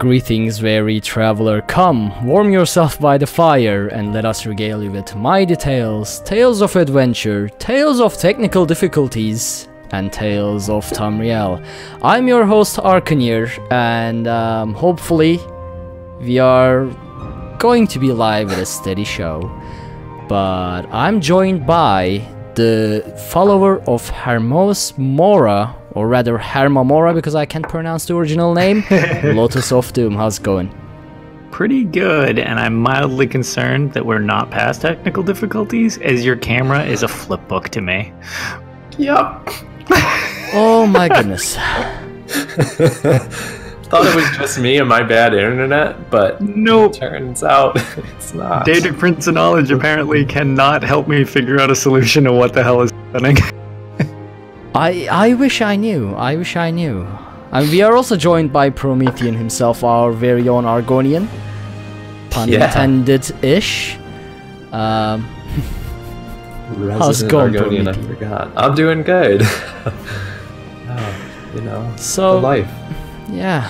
Greetings, weary traveler. Come, warm yourself by the fire, and let us regale you with mighty tales, tales of adventure, tales of technical difficulties, and Tales of Tamriel. I'm your host Arkhaniir, and hopefully we are going to be live with a steady show. But I'm joined by the follower of Hermos Mora, or rather Hermamora, because I can't pronounce the original name. Lotus of Doom. How's it going? Pretty good, and I'm mildly concerned that we're not past technical difficulties, as your camera is a flip book to me. Yup. Oh my goodness. Thought it was just me and my bad internet, but nope. Turns out it's not. Data Prince of Knowledge apparently cannot help me figure out a solution to what the hell is happening. I wish I knew. I wish I knew. And we are also joined by Promethean himself, our very own Argonian. Pun intended-ish. How's it going, Argonian, I forgot. I'm doing good. You know, so the life. Yeah.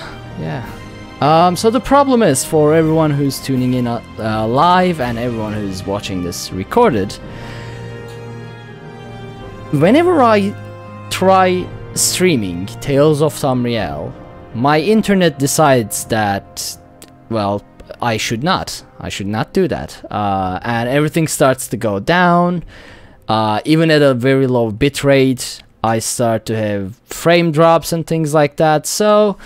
So the problem is, for everyone who's tuning in live and everyone who's watching this recorded, whenever I try streaming Tales of Tamriel, my internet decides that, well, I should not do that, and everything starts to go down. Even at a very low bitrate, I start to have frame drops and things like that. So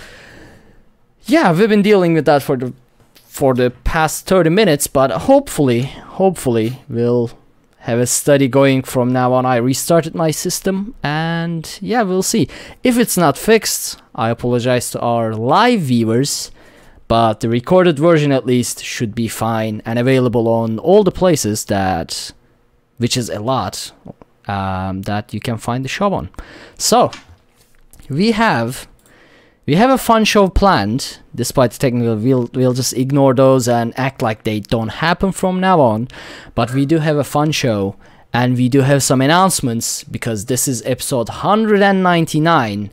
yeah, we've been dealing with that for the past 30 minutes, but hopefully we'll have a study going from now on. I restarted my system, and yeah, we'll see. If it's not fixed, I apologize to our live viewers, but the recorded version at least should be fine and available on all the places that, which is a lot, that you can find the show on. So we have a fun show planned. Despite the technical, we'll just ignore those and act like they don't happen from now on. But we do have a fun show, and we do have some announcements, because this is episode 199,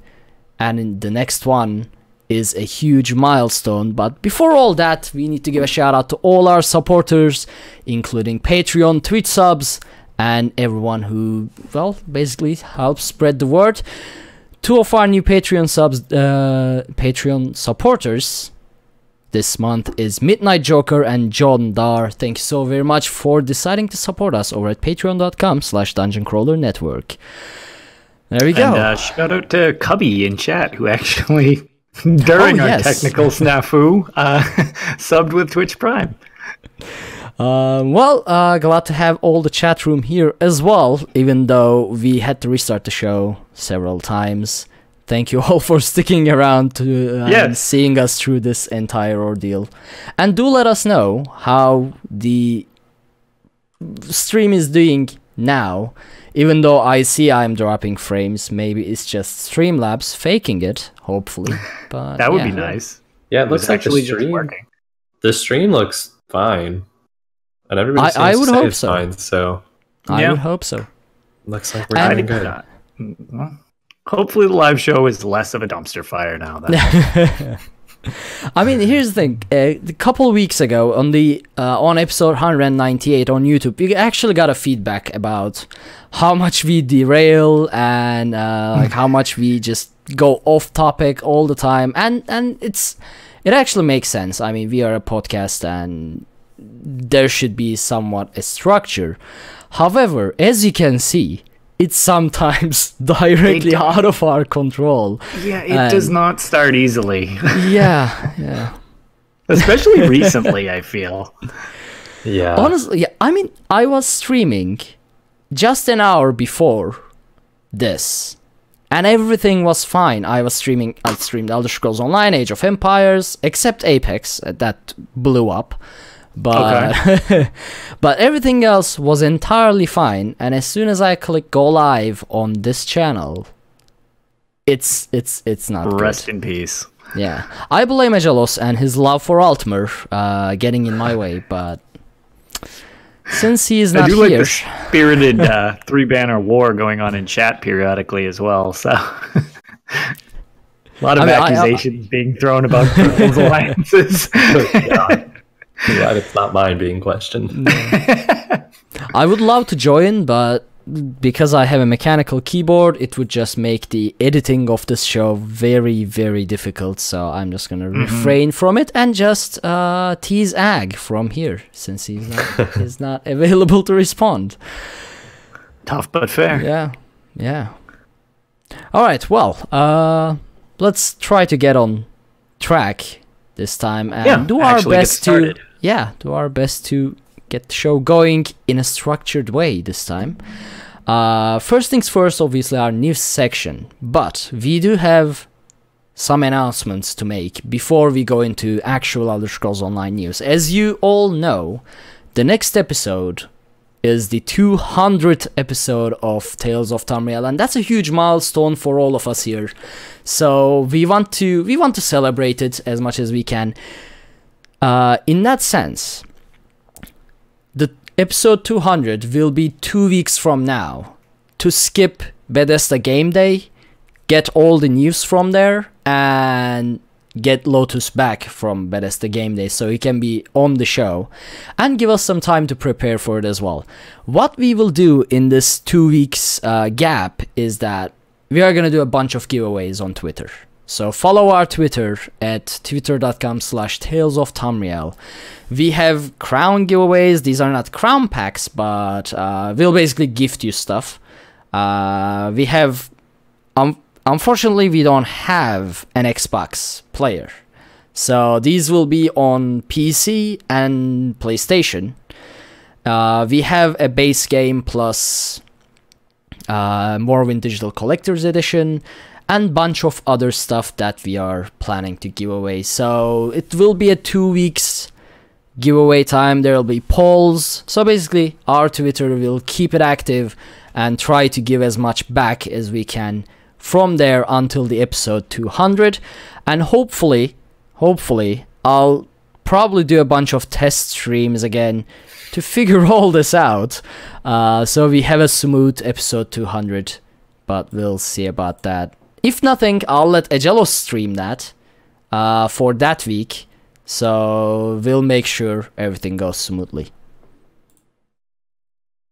and the next one is a huge milestone. But before all that, we need to give a shout out to all our supporters, including Patreon, Twitch subs, and everyone who, well, basically helps spread the word. Two of our new Patreon supporters this month is Midnight Joker and John Dar. Thank you so very much for deciding to support us over at patreon.com/dungeoncrawlernetwork. There we go. And shout out to Cubby in chat, who actually, during our technical snafu, subbed with Twitch Prime. Glad to have all the chat room here as well, even though we had to restart the show several times. Thank you all for sticking around to and seeing us through this entire ordeal. And do let us know how the stream is doing now. Even though I see I'm dropping frames, maybe it's just Streamlabs faking it, hopefully. But that would be nice. Yeah, it looks like actually just working. The stream looks fine. And everybody seems I would to say hope it's so. fine, so I would hope so. Looks like we're doing good. Hopefully the live show is less of a dumpster fire now. I mean, here's the thing. A couple weeks ago, on episode 198 on YouTube, we actually got a feedback about how much we derail and like how much we just go off topic all the time, and it actually makes sense. I mean, we are a podcast, and there should be somewhat a structure. However, as you can see, it's sometimes directly out of our control. Yeah, it does not start easily. Yeah. Especially recently, I feel. Yeah. Honestly, yeah. I mean, I was streaming just an hour before this, and everything was fine. I streamed Elder Scrolls Online, Age of Empires, except Apex, that blew up. But but everything else was entirely fine, and as soon as I click go live on this channel, it's not Rest good. in peace. Yeah, I blame Aggelos and his love for Altmer getting in my way, but since he is not here, I do like the spirited 3-banner war going on in chat periodically as well. So A lot of accusations being thrown about those alliances. Yeah. I'm glad it's not mine being questioned. I would love to join, but because I have a mechanical keyboard, it would just make the editing of this show very, very difficult. So I'm just going to refrain from it and just tease Ag from here, since he's not available to respond. Tough but fair. Yeah. All right, well, let's try to get on track this time and do our best to get the show going in a structured way this time. First things first, obviously our news section, but we do have some announcements to make before we go into actual Elder Scrolls Online news. As you all know, the next episode is the 200th episode of Tales of Tamriel, and that's a huge milestone for all of us here. So we want to celebrate it as much as we can. In that sense, the episode 200 will be 2 weeks from now. To skip Bethesda Game Day, get all the news from there, and get Lotus back from Bethesda Game Day so he can be on the show and give us some time to prepare for it as well. What we will do in this 2 weeks gap is that we are going to do a bunch of giveaways on Twitter. So follow our Twitter at twitter.com/Tales of Tamriel. We have crown giveaways. These are not crown packs, but we'll basically gift you stuff. We have... Unfortunately, we don't have an Xbox player. So these will be on PC and PlayStation. We have a base game plus Morrowind Digital Collector's Edition and bunch of other stuff that we are planning to give away. So it will be a 2 weeks giveaway time. There will be polls. So basically, our Twitter will keep it active and try to give as much back as we can from there until the episode 200, and hopefully I'll probably do a bunch of test streams again to figure all this out, so we have a smooth episode 200, but we'll see about that. If nothing, I'll let Aggelos stream that for that week, so we'll make sure everything goes smoothly.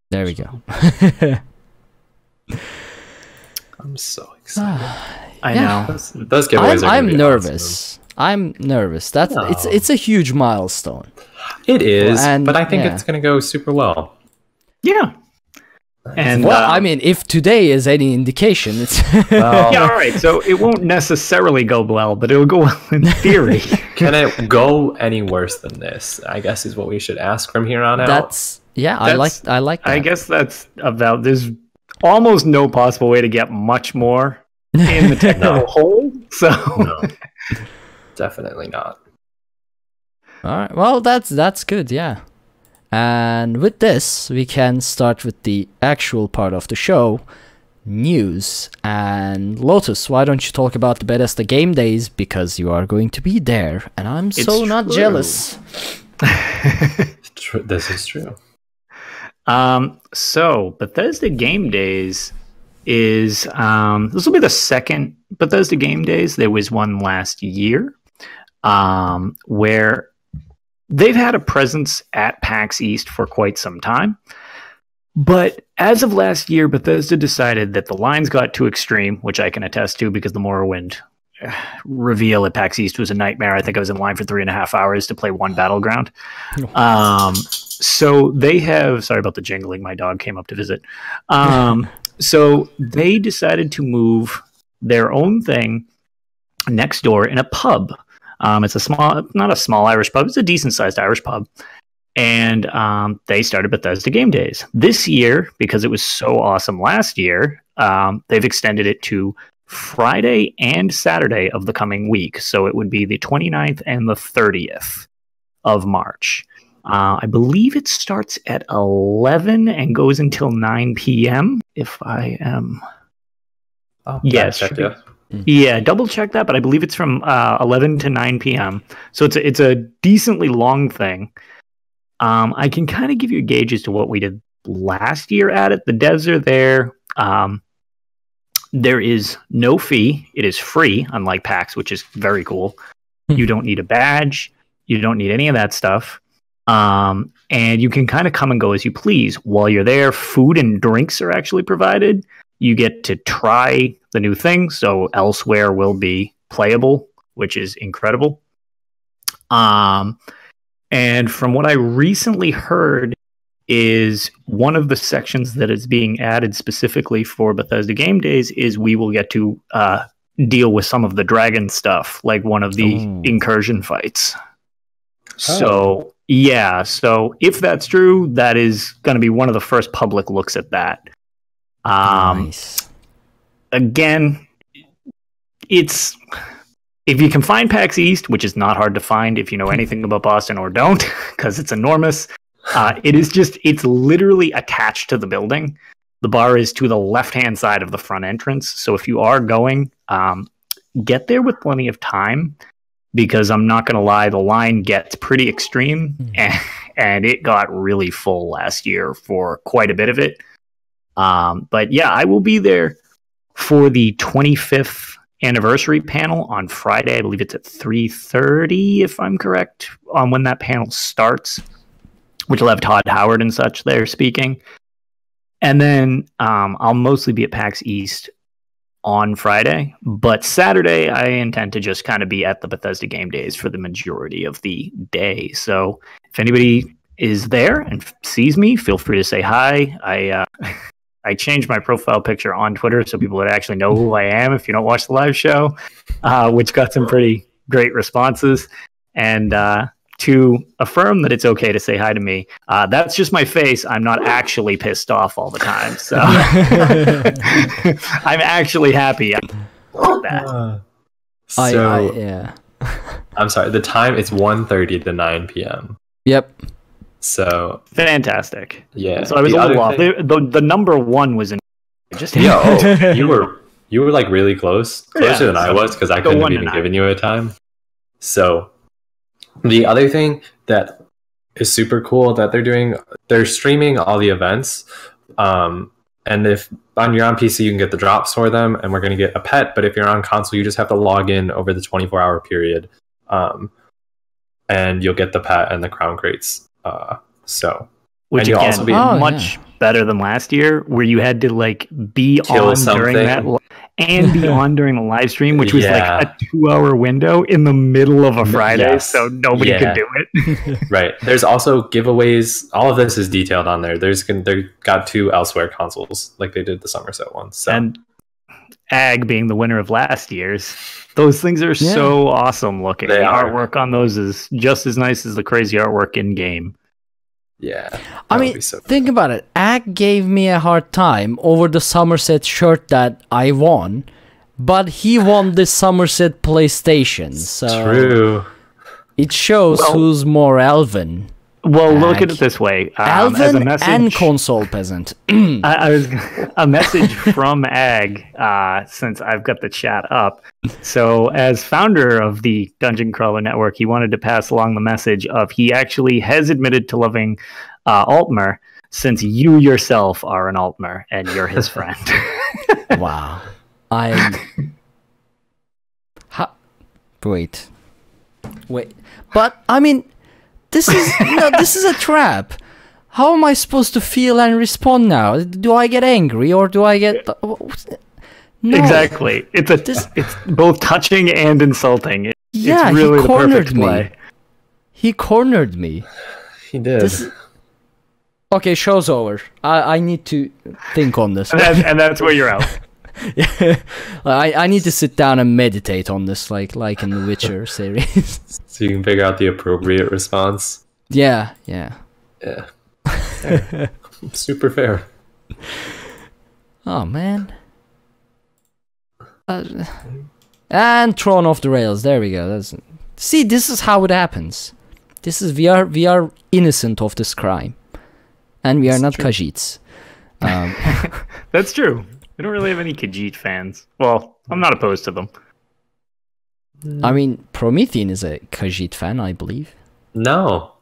There we go. I'm so excited. I know. Those giveaways I'm nervous. I'm nervous. It's a huge milestone. It is, but I think it's going to go super well. Yeah. And I mean, if today is any indication, it's well, yeah, all right. So it won't necessarily go well, but it'll go well in theory. Can it go any worse than this? I guess is what we should ask from here on out. I like that. I guess that's about. There's almost no possible way to get much more in the technical whole. So no, definitely not. All right. Well, that's good. Yeah. And with this, we can start with the actual part of the show, news. And Lotus, why don't you talk about the Bethesda Game Days, because you are going to be there, and I'm not jealous. This is true. So Bethesda Game Days is this will be the second Bethesda Game Days. There was one last year, where they've had a presence at PAX East for quite some time. But as of last year, Bethesda decided that the lines got too extreme, which I can attest to because the Morrowind reveal at PAX East was a nightmare. I think I was in line for 3.5 hours to play one battleground. So they have... Sorry about the jingling. My dog came up to visit. So they decided to move their own thing next door in a pub. It's a small, not a small Irish pub. It's a decent-sized Irish pub. And they started Bethesda Game Days. This year, because it was so awesome last year, they've extended it to Friday and Saturday of the coming week. So it would be the 29th and the 30th of March. I believe it starts at 11 and goes until 9 p.m. if I am... yes. Yeah, double check that, but I believe it's from 11 to 9 p.m. So it's a decently long thing. I can kind of give you a gauge as to what we did last year at it. The devs are there. There is no fee. It is free, unlike PAX, which is very cool. You don't need a badge. You don't need any of that stuff. And you can kind of come and go as you please. While you're there, food and drinks are actually provided. You get to try the new thing. So Elsewhere will be playable, which is incredible. And from what I recently heard is one of the sections that is being added specifically for Bethesda Game Days is we will get to deal with some of the dragon stuff, like one of the incursion fights. So, yeah. So if that's true, that is going to be one of the first public looks at that. Nice. Again, it's... If you can find PAX East, which is not hard to find if you know anything about Boston or don't, because it's enormous, it's literally attached to the building. The bar is to the left-hand side of the front entrance. So if you are going, get there with plenty of time, because I'm not going to lie, the line gets pretty extreme, and it got really full last year for quite a bit of it. But yeah, I will be there for the 25th anniversary panel on Friday. I believe it's at 3:30, if I'm correct, on when that panel starts, which will have Todd Howard and such there speaking. And then I'll mostly be at PAX East on Friday, but Saturday I intend to just kind of be at the Bethesda Game Days for the majority of the day. So if anybody is there and sees me, feel free to say hi. I changed my profile picture on Twitter so people would actually know who I am if you don't watch the live show, which got some pretty great responses. And to affirm that it's okay to say hi to me, that's just my face. I'm not actually pissed off all the time. So I'm actually happy about that. Yeah. I'm sorry. The time is 1:30 to 9 p.m. Yep. So fantastic. Yeah. So I was a little off. The number one was in. Just you were like really closer than I was, because I couldn't have even given you a time. So the other thing that is super cool that they're streaming all the events. And if you're on PC, you can get the drops for them, and we're going to get a pet. But if you're on console, you just have to log in over the 24-hour period, and you'll get the pet and the crown crates. Which again, also be much better than last year, where you had to like be on during that and be on during the live stream, which was like a 2-hour window in the middle of a Friday, so nobody could do it. Right. There's also giveaways. All of this is detailed on there. They got 2 Elsewhere consoles, like they did the Somerset ones. So. And Ag being the winner of last year's, those things are so awesome looking. The artwork on those is just as nice as the crazy artwork in game. Yeah. I mean, think about it. Ag gave me a hard time over the Somerset shirt that I won, but he won the Somerset PlayStation. So true. It shows who's more elven. Well, look at it this way. Elven as a message, and console peasant. I was a message from Ag, since I've got the chat up. So as founder of the Dungeon Crawler Network, he wanted to pass along the message of he actually has admitted to loving Altmer, since you yourself are an Altmer and you're his friend. Wow. Wait. But, I mean... This is a trap. How am I supposed to feel and respond now? Do I get angry or do I get... No. Exactly. It's both touching and insulting. It's really he cornered the perfect play. He cornered me. He did. Okay, show's over. I need to think on this. And that's where you're out. I need to sit down and meditate on this, like in the Witcher series. So you can figure out the appropriate response. Yeah. Fair. Super fair. Oh man. And thrown off the rails. There we go. See, this is how it happens. We are innocent of this crime, and we are not Khajiits. That's true. We don't really have any Khajiit fans. Well, I'm not opposed to them. I mean, Promethean is a Khajiit fan, I believe. No,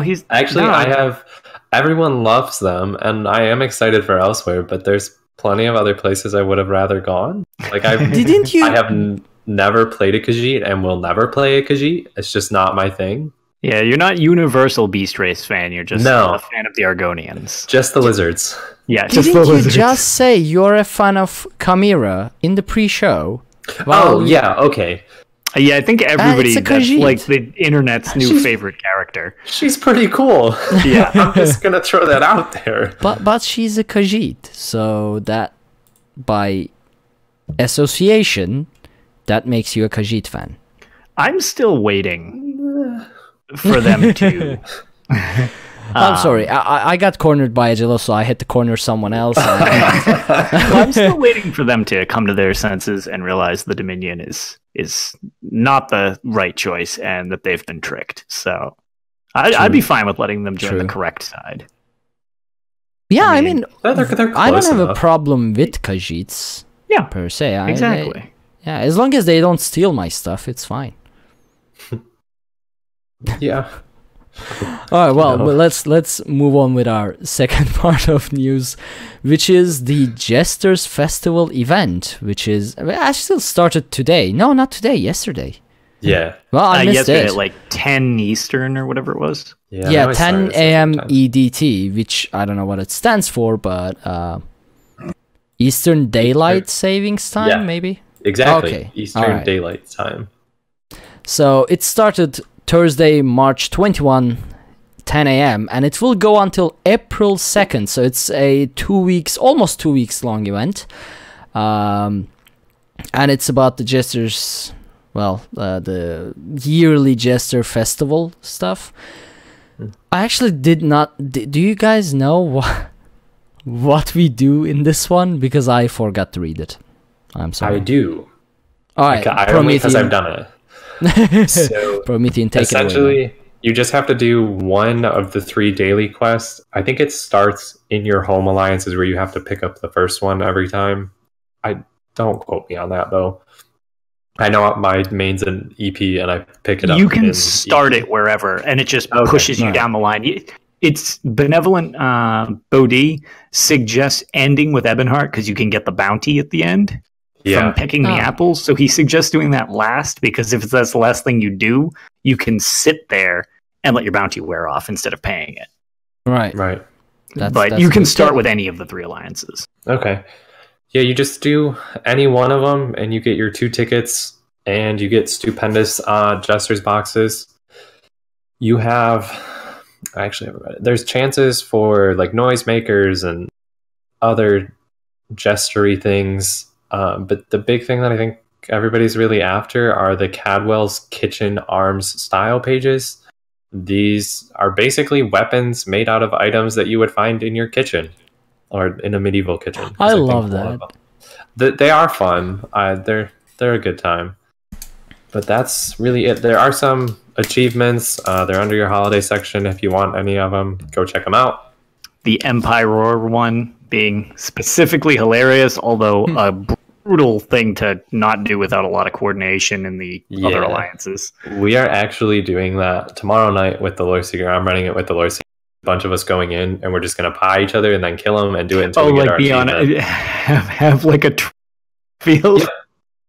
he's... Actually, I have... Everyone loves them, and I am excited for Elsewhere, but there's plenty of other places I would have rather gone. Like Didn't you? I have never played a Khajiit and will never play a Khajiit. It's just not my thing. Yeah, you're not universal beast race fan. You're just a fan of the Argonians. Just the lizards. Yeah, just Didn't the lizards. you just say you're a fan of Khamira in the pre-show? Oh, yeah, okay. Yeah, I think everybody, it's a that's Khajiit. like the internet's new favorite character. She's pretty cool. Yeah. I'm just going to throw that out there. But she's a Khajiit, so that by association, that makes you a Khajiit fan. I'm still waiting for them to... I'm sorry, I got cornered by Aggelos, so I had to corner someone else. I'm still waiting for them to come to their senses and realize the Dominion is not the right choice and that they've been tricked. So I'd be fine with letting them join the correct side. Yeah, I mean they're I don't have enough. a problem with Khajiits. Yeah, per se. exactly. Yeah, as long as they don't steal my stuff, it's fine. Yeah. All right, well, let's move on with our second part of news, which is the Jester's Festival event, which is actually started today. No, not today, yesterday. Yeah. Well, I missed yesterday it. at like 10 Eastern or whatever it was. Yeah, 10 a.m. EDT, which I don't know what it stands for, but Eastern Daylight Savings Time, maybe? Exactly. Okay. Eastern Daylight Time. So it started Thursday, March 21, 10 a.m. and it will go until April 2nd. So it's a almost 2 weeks long event. And it's about the Jester's, the yearly Jester Festival stuff. I actually did not... Do you guys know what we do in this one? Because I forgot to read it. I'm sorry. I do. All right, only because I've done it. So Promethean, take it away. Essentially, you just have to do one of the 3 daily quests. I think it starts in your home alliances where you have to pick up the first one every time. Don't quote me on that though. I know my main's an EP and I pick it up. You can start it wherever and it just pushes you down the line. It's Benevolent Bodhi suggests ending with Ebonheart because you can get the bounty at the end. From picking the apples. So he suggests doing that last because if that's the last thing you do, you can sit there and let your bounty wear off instead of paying it. Right. But you can start with any of the 3 alliances. Okay. Yeah, you just do any one of them and you get your 2 tickets and you get stupendous Jester's boxes. You have... I actually haven't read it. There's chances for like noisemakers and other jestery things. But the big thing that I think everybody's really after are the Cadwell's Kitchen Arms style pages. These are basically weapons made out of items that you would find in your kitchen or in a medieval kitchen. I love that. They are fun. They're a good time. But that's really it. There are some achievements. They're under your holiday section. If you want any of them, go check them out. The Empire one being specifically hilarious, although a brutal thing to not do without a lot of coordination in the other alliances. We are actually doing that tomorrow night with the Lore-Seeker. I'm running it with the Lore-Seeker. A bunch of us going in, and we're just going to pie each other and then kill them and do it until we get our achievement. Have like a field.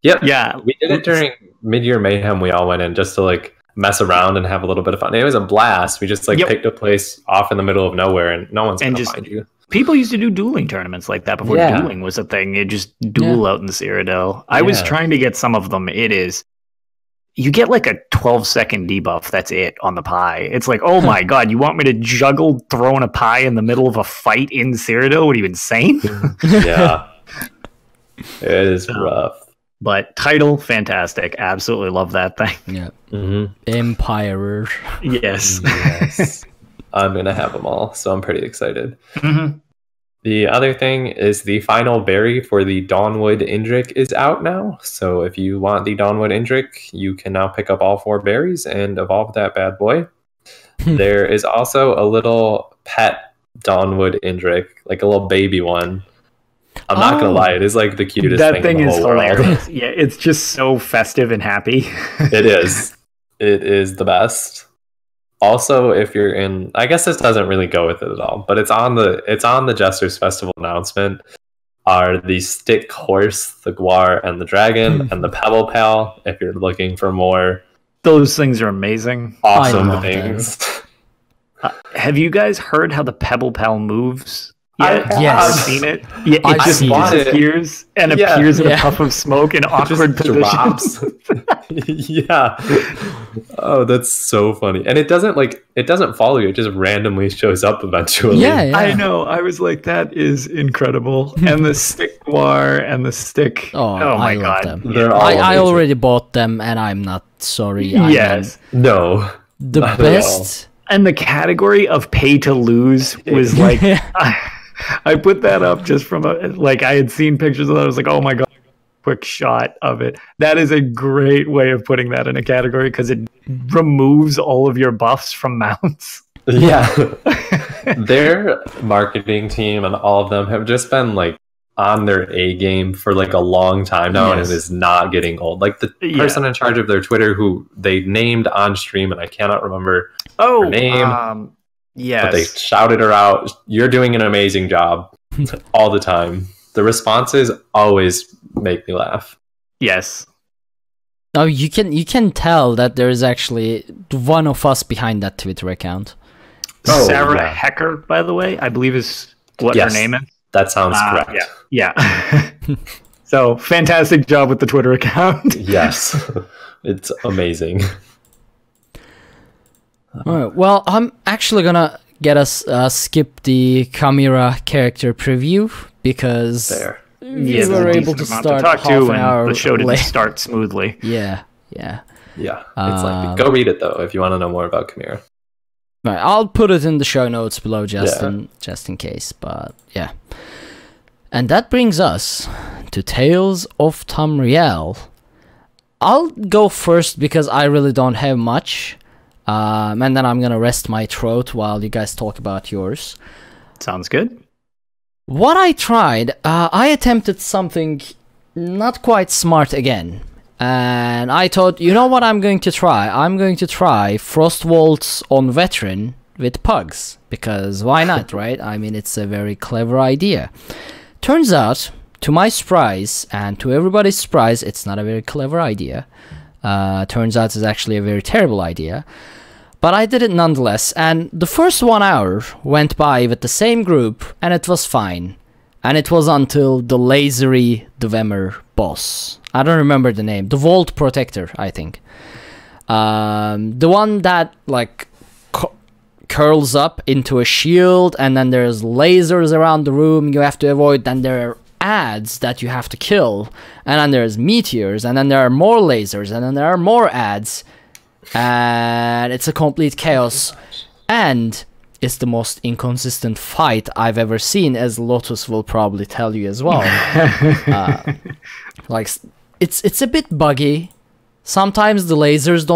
Yep. Yeah. We did it during Mid-Year Mayhem. We all went in just to like mess around and have a little bit of fun. It was a blast. We just picked a place off in the middle of nowhere, and no one's going to find you. People used to do dueling tournaments like that before dueling was a thing. You just duel out in the Cyrodiil. I was trying to get some of them. You get like a 12-second debuff. That's it on the pie. It's like, oh my god, you want me to juggle throwing a pie in the middle of a fight in Cyrodiil? What are you, insane? Yeah. It is rough. But title, fantastic. Absolutely love that thing. Yeah. Mm-hmm. Empirer. Yes. Yes. I'm going to have them all, so I'm pretty excited. Mm-hmm. The other thing is the final berry for the Dawnwood Indrik is out now. So if you want the Dawnwood Indrik, you can now pick up all 4 berries and evolve that bad boy. There is also a little pet Dawnwood Indrik, like a little baby one. I'm not going to lie, it is like the cutest thing in the whole hilarious. world. Yeah, it's just so festive and happy. It is. It is the best. Also, if you're in, I guess this doesn't really go with it at all, but it's on the Jester's Festival announcement. are the stick horse, the guar, and the dragon, and the pebble pal. If you're looking for more, those things are amazing. Awesome things. Have you guys heard how the pebble pal moves? Yes. I've seen it. Yeah, it I've just disappears and appears in a puff of smoke in awkward positions. Yeah. Oh, that's so funny. And it doesn't follow you. It just randomly shows up eventually. Yeah. I know. I was like, that is incredible. And the stick war and the stick. Oh my God. Them. They're all I already bought them and I'm not sorry. Yes. No. The best. And the category of pay to lose was like, I put that up just from I had seen pictures of that. I was like, oh my God, quick shot of it. That is a great way of putting that in a category because it removes all of your buffs from mounts. Yeah. Their marketing team and all of them have just been like on their A game for like a long time now, and it is not getting old. Like the person in charge of their Twitter who they named on stream, and I cannot remember her name. Yes. But they shouted her out. You're doing an amazing job all the time. The responses always make me laugh. Yes. Oh, you can tell that there is actually one of us behind that Twitter account. Sarah Hecker, by the way, I believe is what her name is. That sounds correct. Yeah. So fantastic job with the Twitter account. Yes. It's amazing. All right. Well, I'm actually gonna get us skip the Khamira character preview because we were able to start half an hour the show didn't start smoothly. Yeah. It's like go read it though if you want to know more about Khamira. Right, I'll put it in the show notes below just in case. But yeah, and that brings us to Tales of Tamriel. I'll go first because I really don't have much. And then I'm gonna rest my throat while you guys talk about yours. Sounds good. What I tried, I attempted something not quite smart again. And I thought, you know what I'm going to try? I'm going to try Frost Waltz on Veteran with pugs. Because why not, right? I mean, it's a very clever idea. Turns out, to my surprise, and to everybody's surprise, it's not a very clever idea. Turns out it's actually a very terrible idea. But I did it nonetheless, and the first 1 hour went by with the same group, and it was fine. And it was until the Lasery Dwemer boss. I don't remember the name. The Vault Protector, I think. The one that, like, curls up into a shield, and then there's lasers around the room you have to avoid, then there are ads that you have to kill, and then there's meteors, and then there are more lasers, and then there are more ads, and it's a complete chaos, and it's the most inconsistent fight I've ever seen, as Lotus will probably tell you as well. Like, it's a bit buggy. Sometimes the lasers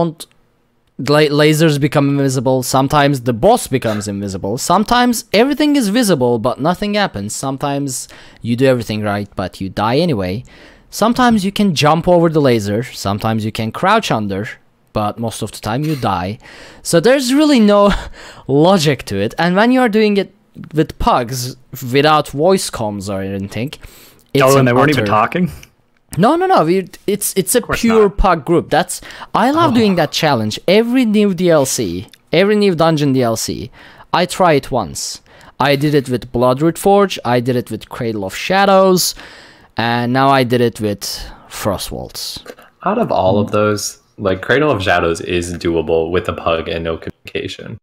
become invisible. Sometimes the boss becomes invisible. Sometimes everything is visible but nothing happens. Sometimes you do everything right but you die anyway. Sometimes you can jump over the laser. Sometimes you can crouch under, but most of the time you die. So there's really no logic to it. And when you are doing it with pugs without voice comms or anything, and they weren't even talking? No. It's a pure pug group. I love doing that challenge. Every new DLC, every new dungeon DLC, I try it once. I did it with Bloodroot Forge, I did it with Cradle of Shadows, and now I did it with Frost Waltz. Out of all of those, like, Cradle of Shadows is doable with a pug and no communication.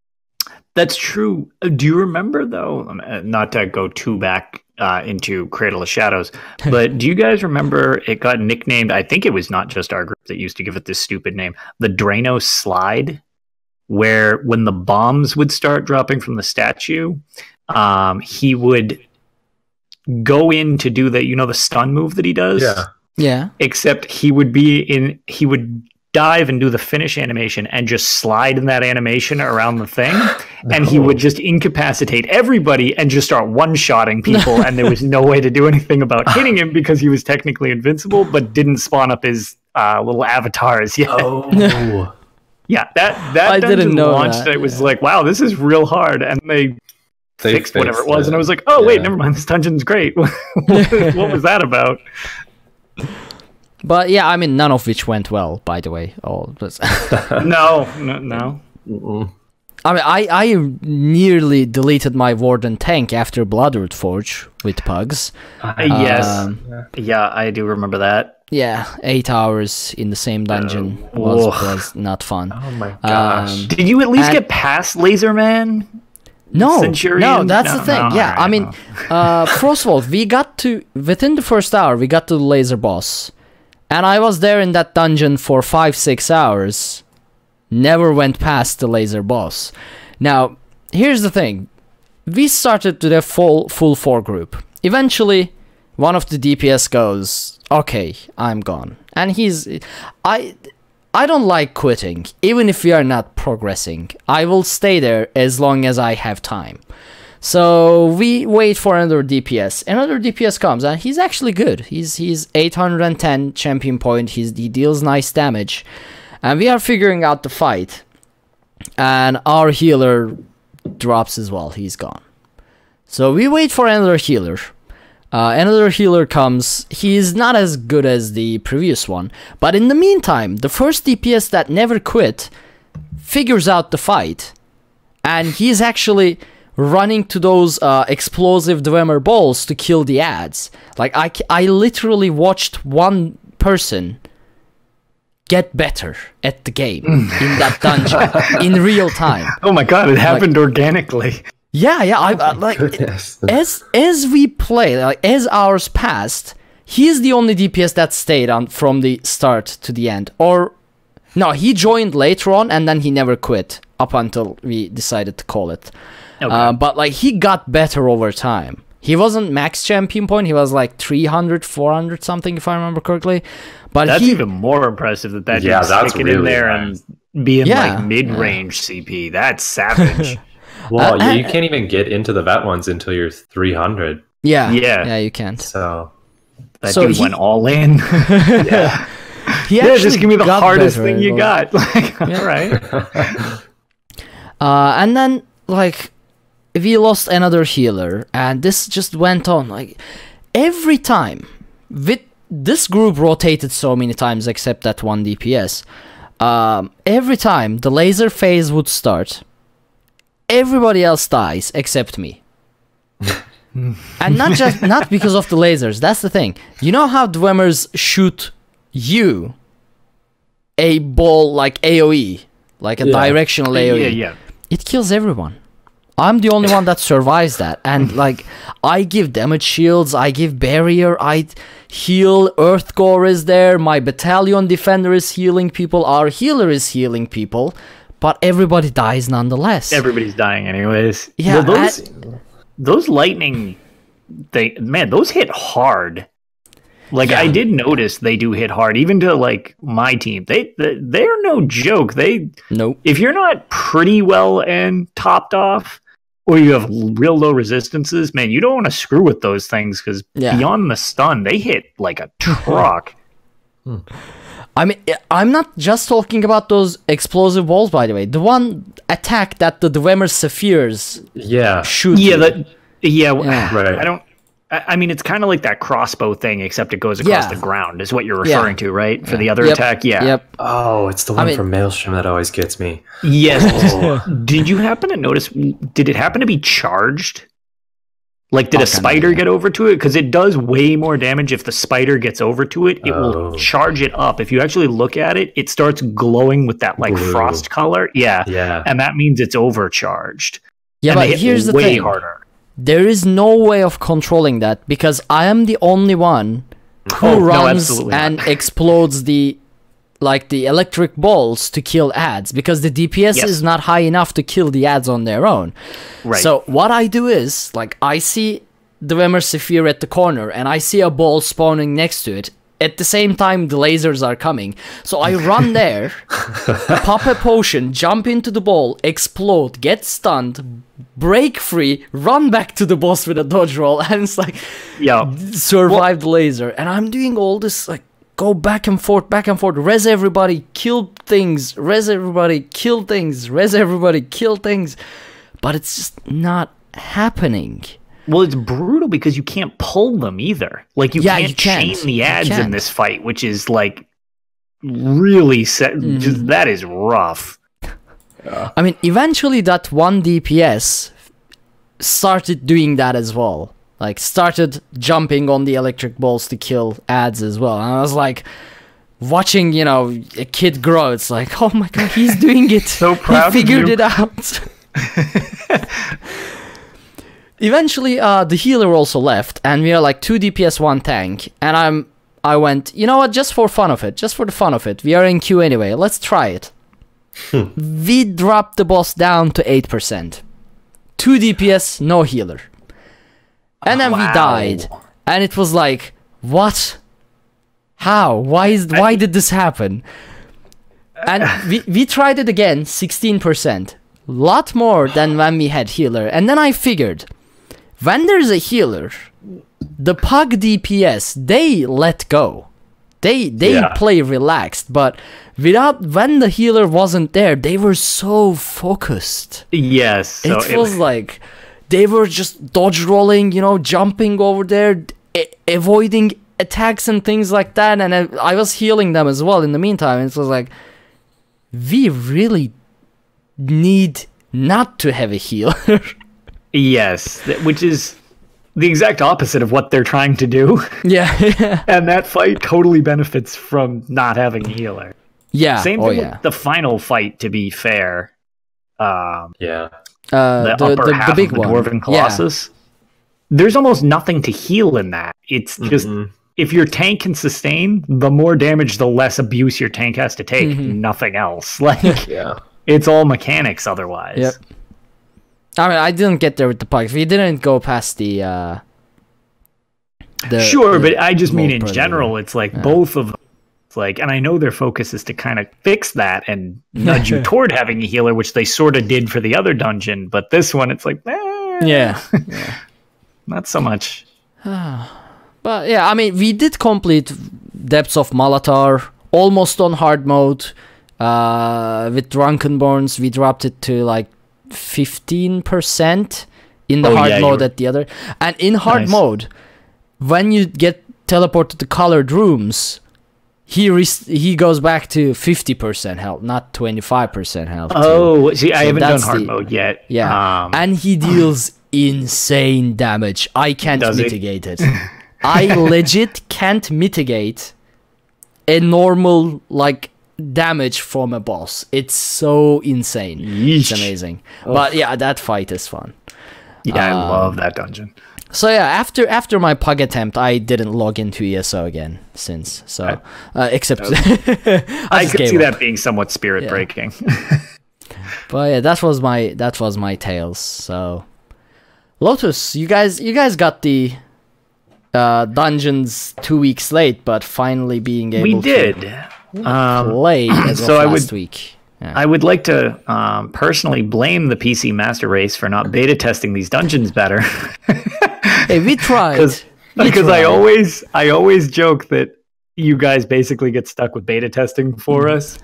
That's true. Do you remember, though, not to go too back into Cradle of Shadows, but do you guys remember it got nicknamed, I think it was not just our group that used to give it this stupid name, the Drano Slide, where when the bombs would start dropping from the statue, he would go in to do the stun move that he does? Yeah. Except he would dive and do the finish animation and just slide in that animation around the thing, and he would just incapacitate everybody and just start one-shotting people, and there was no way to do anything about hitting him because he was technically invincible but didn't spawn up his little avatars yet. Yeah, that I didn't know launched, that. It was like, wow, this is real hard, and they fixed whatever it was, and I was like, oh, wait, never mind, this dungeon's great. What was that about? But yeah, I mean, none of which went well, by the way. No. Mm-mm. I mean, I nearly deleted my Warden tank after Bloodroot Forge with pugs. Yes. Yeah, I do remember that. Yeah, 8 hours in the same dungeon was not fun. Oh my gosh. Did you at least get past Laserman? No, Centurion? no, that's the thing. No, yeah, right, I mean, Frostwolf, we got to, within the first hour, we got to the laser boss. And I was there in that dungeon for 5-6 hours. Never went past the laser boss. Now, here's the thing. We started to the full 4 group. Eventually, one of the DPS goes, okay, I'm gone. And I don't like quitting, even if we are not progressing. I will stay there as long as I have time. So we wait for another DPS. Another DPS comes, and he's actually good. He's 810 champion point. He deals nice damage. And we are figuring out the fight. And our healer drops as well. He's gone. So we wait for another healer. Another healer comes. He's not as good as the previous one. But in the meantime, the first DPS that never quit figures out the fight. And he's actually running to those explosive Dwemer balls to kill the ads. Like, I literally watched one person get better at the game in that dungeon in real time. Oh my god, it happened organically. Yeah, I like as we play, like as hours passed, he's the only DPS that stayed on from the start to the end. Or no, he joined later on and then he never quit up until we decided to call it. Okay. But like he got better over time. He wasn't max champion point. He was like 300, 400 something, if I remember correctly. But that's even more impressive that dude's sticking really in there nice. And being like mid-range CP. That's savage. Well, you can't even get into the vet ones until you're 300. Yeah, you can't. So that dude went all in. Yeah. Just give me the hardest thing you got. Like, all right. And then like we lost another healer, and this just went on like every time. This group rotated so many times, except that one DPS. Every time the laser phase would start, everybody else dies except me. And not because of the lasers. That's the thing. You know how Dwemers shoot you a ball like AoE, like a directional AoE. Yeah. It kills everyone. I'm the only one that survives that. And like I give damage shields, I give barrier, I heal, Earthgore is there, my battalion defender is healing people, our healer is healing people, but everybody dies nonetheless. Everybody's dying anyways. Yeah, well, those lightning those hit hard. Like I did notice they do hit hard, even to like my team. They're no joke. Nope. If you're not pretty well and topped off, or you have real low resistances, man, you don't want to screw with those things because beyond the stun, they hit like a truck. I mean, I'm not just talking about those explosive balls, by the way. The one attack that the Dwemer Sapphires shoot. Right. I mean, it's kind of like that crossbow thing, except it goes across the ground, is what you're referring to, right? For the other attack? Yeah. Yep. Oh, it's the one from Maelstrom that always gets me. Yes. Did you happen to notice, did it happen to be charged? Like, did a spider get over to it? Because it does way more damage if the spider gets over to it. It will charge it up. If you actually look at it, it starts glowing with that, like, frost color. Yeah. And that means it's overcharged. Yeah, but here's the thing. Harder. There is no way of controlling that because I am the only one who runs and explodes the electric balls to kill ads because the DPS is not high enough to kill the ads on their own. Right. So what I do is like I see the Dwemer Sapphire at the corner and I see a ball spawning next to it. At the same time, the lasers are coming. So I run there, pop a potion, jump into the ball, explode, get stunned, break free, run back to the boss with a dodge roll, and it's like, survive the laser. And I'm doing all this, like, go back and forth, res everybody, kill things, res everybody, kill things, res everybody, kill things. But it's just not happening? Well, it's brutal because you can't pull them either. Like, you can't chain the adds in this fight, which is, like, really just, that is rough. I mean, eventually that 1 DPS started doing that as well. Like, started jumping on the electric balls to kill adds as well. And I was like, watching, you know, a kid grow, it's like, oh my god, he's doing it. So proud he figured it out. Eventually, the healer also left, and we are like 2 DPS, 1 tank. And I went, you know what, just for fun of it, just for the fun of it, we are in queue anyway, let's try it. We dropped the boss down to 8%. 2 DPS, no healer. And then we died. And it was like, what? How? Why did this happen? And we tried it again, 16%. Lot more than when we had healer. And then I figured, when there's a healer, the pug DPS, they let go. They play relaxed, but when the healer wasn't there, they were so focused. Yes. So it was like they were just dodge rolling, you know, jumping over there, avoiding attacks and things like that, and I was healing them as well in the meantime. It was like, we really need not to have a healer. Yes, which is the exact opposite of what they're trying to do. Yeah. And that fight totally benefits from not having a healer. Yeah. Same thing with the final fight, to be fair. Yeah. The upper half big of the one. Dwarven Colossus. Yeah. There's almost nothing to heal in that. It's just, if your tank can sustain, the more damage, the less abuse your tank has to take. Nothing else. Like, it's all mechanics otherwise. Yep. I mean, I didn't get there with the pugs. We didn't go past the sure, but I just mean in general, it's like both of them. It's like, and I know their focus is to kind of fix that and nudge you toward having a healer, which they sort of did for the other dungeon. But this one, it's like, yeah. Not so much. But yeah, I mean, we did complete Depths of Malatar almost on hard mode. With Drunkenborns, we dropped it to like 15% in the hard mode at the other. And in hard mode, when you get teleported to colored rooms, he goes back to 50% health, not 25% health. Oh, see, I haven't done hard mode yet. Yeah, and he deals insane damage. I can't mitigate it. I legit can't mitigate a normal, like, damage from a boss. It's so insane. It's amazing. But yeah, that fight is fun. Yeah, I love that dungeon. So yeah, after my pug attempt, I didn't log into ESO again since. So except I could see that being somewhat spirit breaking. But yeah, that was my tales. So Lotus, you guys got the dungeons 2 weeks late, but finally being able to play as of last week. Yeah. I would like to personally blame the PC Master Race for not beta testing these dungeons better. Hey, we tried. Because I always joke that you guys basically get stuck with beta testing for us.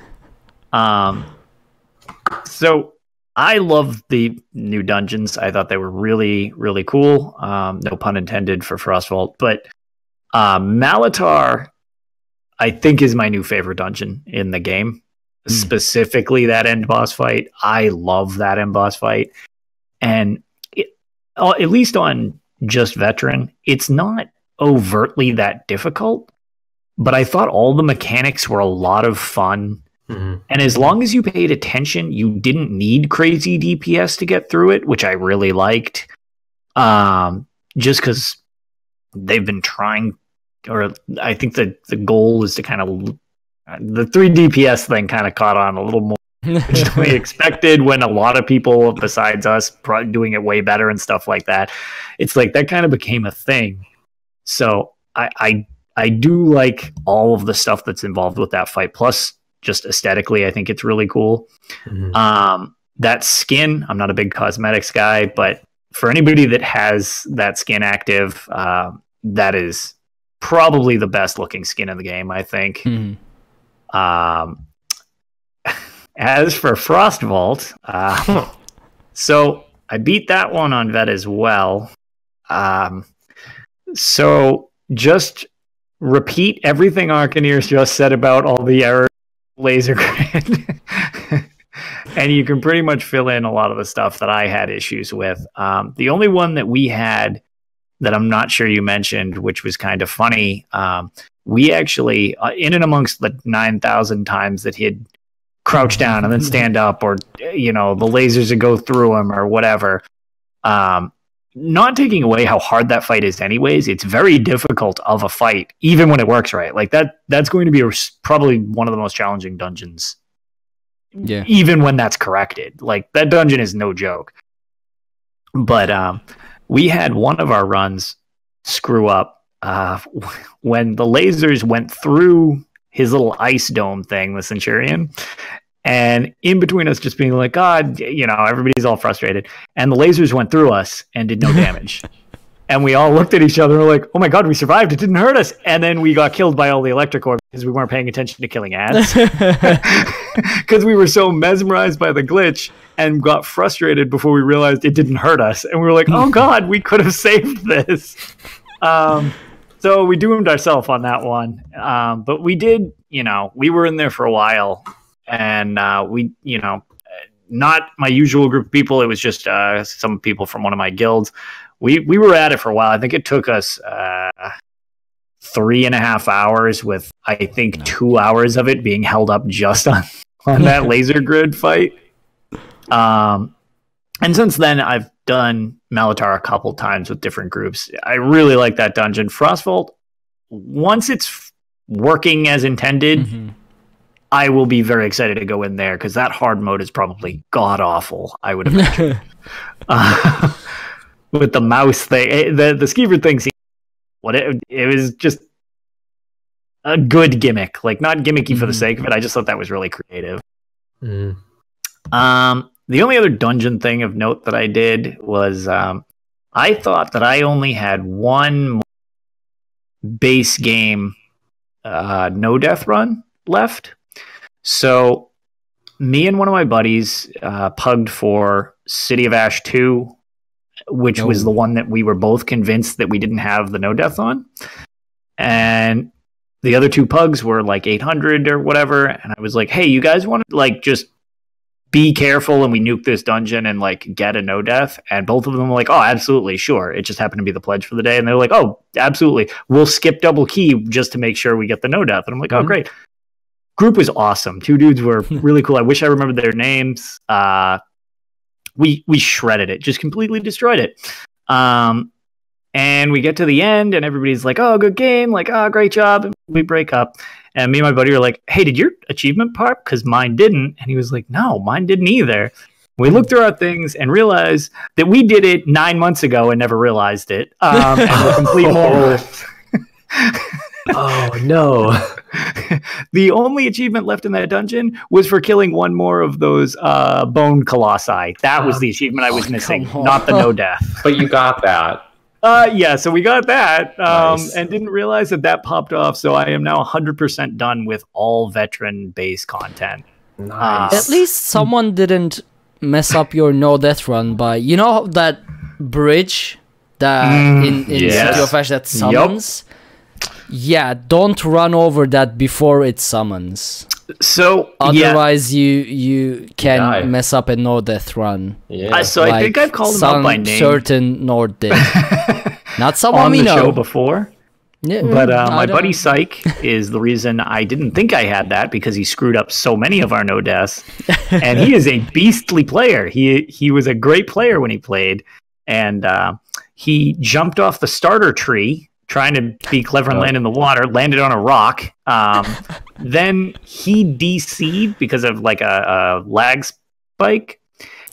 So I love the new dungeons. I thought they were really, really cool. No pun intended for Frostvault. But Malatar, I think, is my new favorite dungeon in the game. Specifically that end boss fight. I love that end boss fight. And at least on just Veteran, it's not overtly that difficult, but I thought all the mechanics were a lot of fun. And as long as you paid attention, you didn't need crazy DPS to get through it, which I really liked. Just because they've been trying, or I think the goal is to kind of, the 3 DPS thing kind of caught on a little more than we expected, when a lot of people besides us doing it way better and stuff like that. It's like that kind of became a thing. So I do like all of the stuff that's involved with that fight. Plus, just aesthetically, I think it's really cool. That skin, I'm not a big cosmetics guy, but for anybody that has that skin active, that is probably the best looking skin in the game, I think. As for Frostvault, so I beat that one on vet as well. So just repeat everything Arkhaniir just said about all the errors laser grid. And you can pretty much fill in a lot of the stuff that I had issues with. The only one that we had that I'm not sure you mentioned, which was kind of funny, we actually, in and amongst the 9,000 times that he'd crouch down and then stand up, or, you know, the lasers would go through him or whatever, not taking away how hard that fight is anyways, it's very difficult of a fight, even when it works right. Like that's going to be probably one of the most challenging dungeons. Yeah. Even when that's corrected. Like, that dungeon is no joke. But we had one of our runs screw up when the lasers went through his little ice dome thing, the Centurion. And in between us just being like, God, you know, everybody's all frustrated. And the lasers went through us and did no damage. And we all looked at each other and were like, oh my God, we survived. It didn't hurt us. And then we got killed by all the electric orbs because we weren't paying attention to killing ads. Because we were so mesmerized by the glitch and got frustrated before we realized it didn't hurt us. And we were like, oh God, we could have saved this. So we doomed ourselves on that one. But we did, you know, we were in there for a while. And we, you know, not my usual group of people. It was just some people from one of my guilds. We were at it for a while. I think it took us 3.5 hours, with I think 2 hours of it being held up just on that laser grid fight. And since then, I've done Malatar a couple times with different groups. I really like that dungeon. Frostvault, once it's working as intended, I will be very excited to go in there, because that hard mode is probably god-awful, I would imagine. With the mouse thing, the skeever thing, it was just a good gimmick. Like, not gimmicky for the sake of it. I just thought that was really creative. The only other dungeon thing of note that I did was I thought that I only had one base game no death run left. So me and one of my buddies pugged for City of Ash 2, which was the one that we were both convinced that we didn't have the no death on. And the other two pugs were like 800 or whatever. And I was like, hey, you guys want to like just be careful and we nuke this dungeon and like get a no death? And both of them were like, oh, absolutely, sure. It just happened to be the pledge for the day. And they're like, oh, absolutely. We'll skip double key just to make sure we get the no death. And I'm like, oh, great. Group was awesome. Two dudes were really cool. I wish I remembered their names. We shredded it, just completely destroyed it. And we get to the end and everybody's like, oh, good game. Like, oh, great job. And we break up. And me and my buddy were like, hey, did your achievement pop? Because mine didn't. And he was like, no, mine didn't either. We looked through our things and realized that we did it 9 months ago and never realized it. And we're complete morons. Oh, no. The only achievement left in that dungeon was for killing one more of those bone colossi. That was the achievement I was missing, not the no death. But you got that. Yeah, so we got that, Nice. and didn't realize that popped off, so I am now 100% done with all veteran-based content. Nice. At least someone didn't mess up your no death run by, you know, that bridge that in yes. City of Ash that summons? Yeah, don't run over that before it summons. So otherwise you can Die. mess up a no death run. Yeah. So I think I've called him out by name. Certain Nord did. Not someone on we the know. show before. Yeah, But my buddy Syke is the reason I didn't think I had that, because he screwed up so many of our no deaths. And he is a beastly player. He was a great player when he played. And he jumped off the starter tree trying to be clever and land in the water, landed on a rock. Then he DC'd because of like a lag spike.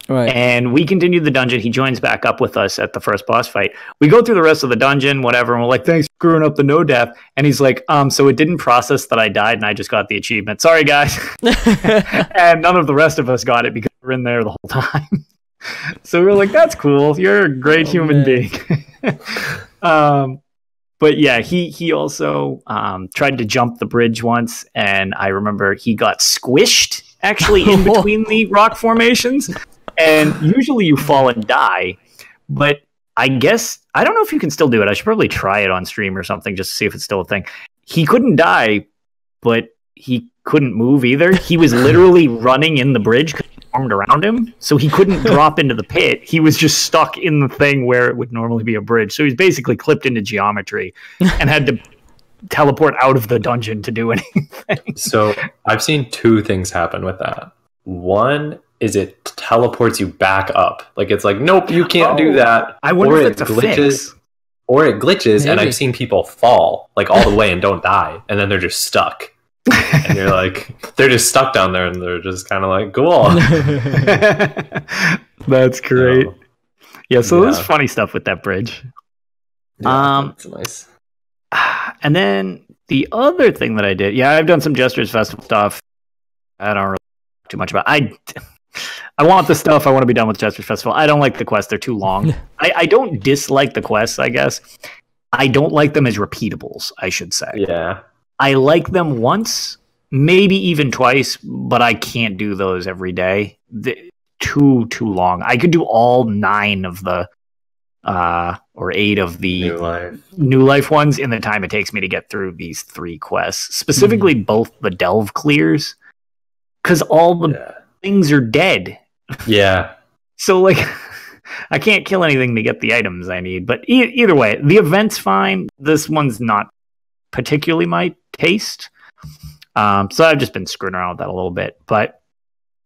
Right. And we continued the dungeon. He joins back up with us at the first boss fight. We go through the rest of the dungeon, whatever, and we're like, thanks for screwing up the no death. And he's like, so it didn't process that I died and I just got the achievement. Sorry, guys. And none of the rest of us got it because we were in there the whole time. So we were like, that's cool. You're a great human being. But yeah, he also tried to jump the bridge once, and I remember he got squished actually in between the rock formations. And usually you fall and die, but I guess, I don't know if you can still do it. I should probably try it on stream or something just to see if it's still a thing. He couldn't die, but he couldn't move either. He was literally running in the bridge because it formed around him, so he couldn't drop into the pit. He was just stuck in the thing where it would normally be a bridge. So he's basically clipped into geometry and had to teleport out of the dungeon to do anything. So I've seen two things happen with that. One is it teleports you back up. Like it's like, nope, you can't do that. I wonder if it's a fix. Or it glitches, Maybe. and I've seen people fall like all the way and don't die, and then they're just stuck. And you're like, they're just stuck down there, and they're just kind of like, cool. That's great. So there's funny stuff with that bridge. That's nice. And then the other thing that I did, I've done some Jester's Festival stuff. I don't really talk too much about. I want the stuff. I want to be done with Jester's Festival. I don't like the quests. They're too long. I don't dislike the quests, I guess. I don't like them as repeatables, I should say. Yeah. I like them once, maybe even twice, but I can't do those every day. Too long. I could do all 9 of the or 8 of the New Life ones in the time it takes me to get through these 3 quests. Specifically both the Delve clears, because all the things are dead. Yeah. So like I can't kill anything to get the items I need. But either way, the event's fine. This one's not particularly my taste. So I've just been screwing around with that a little bit. But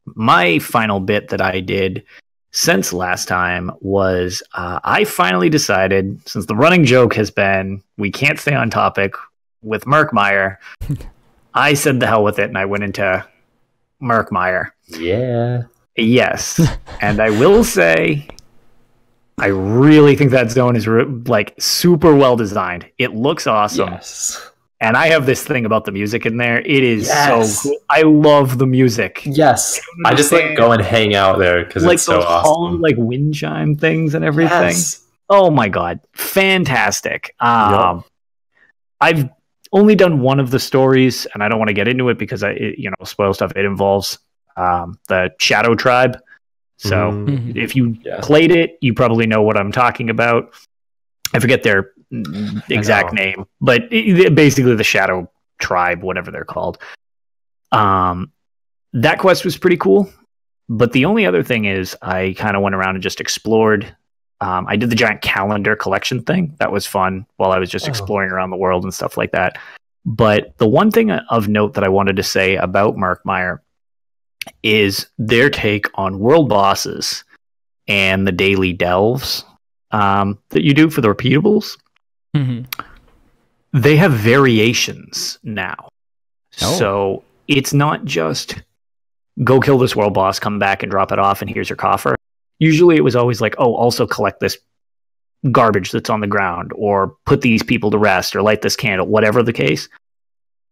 my final bit that I did since last time was I finally decided, since the running joke has been we can't stay on topic with Murkmire, I said the hell with it and I went into Murkmire. Yeah. Yes. And I will say I really think that zone is like super well designed. It looks awesome. Yes. And I have this thing about the music in there. It is so cool. I love the music. Yes. I just like go and hang out there because like it's so awesome. Hollow, like wind chime things and everything. Yes. Oh my god. Fantastic. I've only done one of the stories and I don't want to get into it because spoil stuff. It involves the Shadow Tribe. So if you played it, you probably know what I'm talking about. I forget their exact name, but basically the Shadow Tribe, whatever they're called. That quest was pretty cool. But the only other thing is I kind of went around and just explored. I did the giant calendar collection thing. That was fun while I was just exploring around the world and stuff like that. But the one thing of note that I wanted to say about Murkmire is their take on world bosses and the daily delves that you do for the repeatables. They have variations now. So it's not just go kill this world boss, come back and drop it off, and here's your coffer. Usually it was always like, also collect this garbage that's on the ground, or put these people to rest, or light this candle, whatever the case.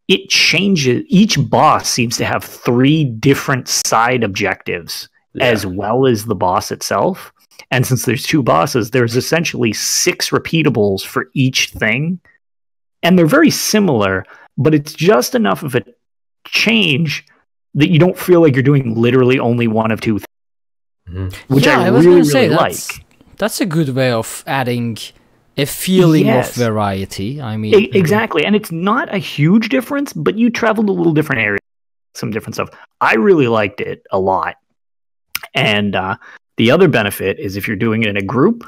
It changes. Each boss seems to have 3 different side objectives as well as the boss itself. And since there's 2 bosses, there's essentially 6 repeatables for each thing. And they're very similar, but it's just enough of a change that you don't feel like you're doing literally only one of 2 things. Which I really like. That's a good way of adding a feeling of variety. I mean, exactly. And it's not a huge difference, but you traveled a little different areas, some different stuff. I really liked it a lot. And the other benefit is if you're doing it in a group,